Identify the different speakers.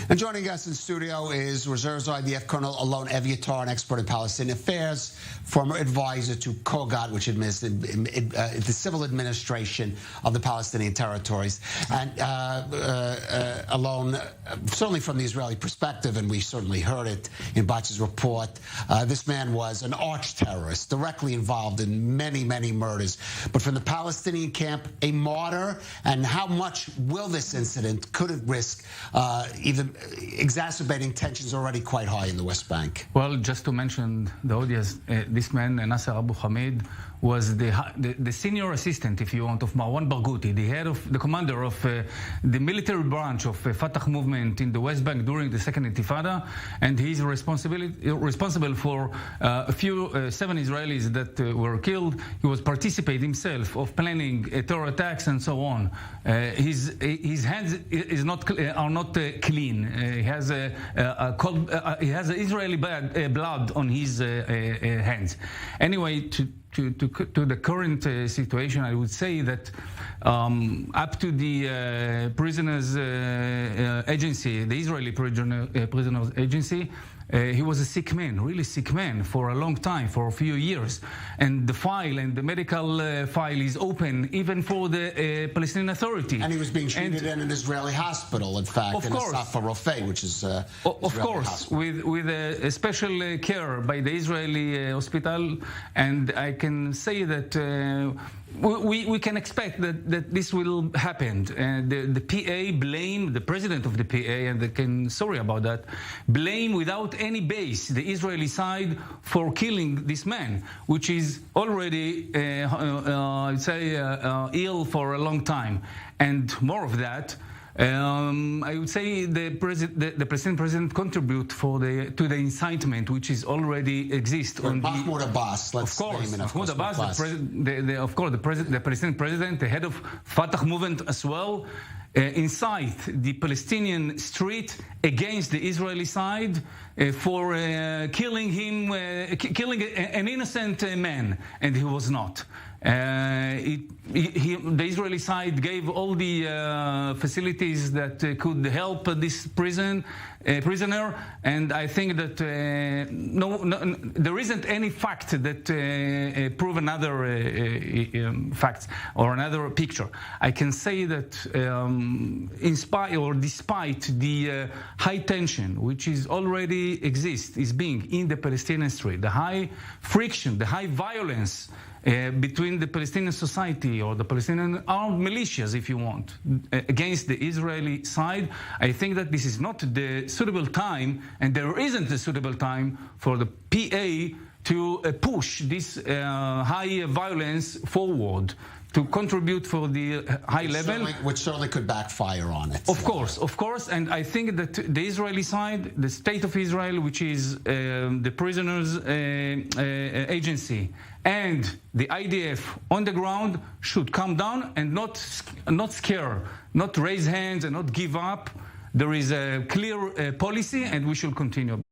Speaker 1: And joining us in studio is Reserves IDF Colonel Alon Eviatar, an expert in Palestinian affairs, former advisor to Kogat, which administers the civil administration of the Palestinian territories. And Alon, certainly from the Israeli perspective, and we certainly heard it in Batch's report, this man was an arch-terrorist, directly involved in many, many murders. But from the Palestinian camp, a martyr, and how much will this incident, could it risk even exacerbating tensions already quite high in the West Bank?
Speaker 2: Well, just to mention the audience, this man, Nasser Abu Hamid, was the senior assistant, if you want, of Marwan Barghouti, the commander of the military branch of Fatah movement in the West Bank during the Second Intifada, and he's responsible for a few 7 Israelis that were killed. He was participating himself of planning terror attacks and so on. His hands are not clean. He has Israeli blood on his hands. Anyway, to the current situation, I would say that up to the prisoners agency, the Israeli prisoners agency, he was a sick man, really sick man, for a long time, for a few years. And the file and the medical file is open even for the Palestinian Authority.
Speaker 1: And he was being treated in an Israeli hospital, in fact, in Safa Rofeh, which is
Speaker 2: of course, with a special care by the Israeli hospital. And I can say that we can expect that this will happen. The PA blame, the president of the PA, and sorry about that, blame without any base the Israeli side for killing this man, which is already, I'd say, ill for a long time. And more of that, I would say the president contribute to the incitement which is already exists on
Speaker 1: Mahmoud Abbas.
Speaker 2: Of course, Mahmoud Abbas, the Palestinian president, the head of Fatah movement as well, incite the Palestinian street against the Israeli side for killing an innocent man, and he was not. The Israeli side gave all the facilities that could help this prisoner, and I think that there isn't any fact that prove another fact or another picture. I can say that despite the high tension which is already exists, is being in the Palestinian street, the high friction, the high violence between the Palestinian society or the Palestinian armed militias, if you want, against the Israeli side, I think that this is not the suitable time, and there isn't a suitable time for the PA to push this high violence forward, to contribute for the high level.
Speaker 1: Which certainly could backfire on it.
Speaker 2: Of course, and I think that the Israeli side, the state of Israel, which is the prisoners agency, and the IDF on the ground should come down and not scare, not raise hands and not give up. There is a clear policy, and we should continue.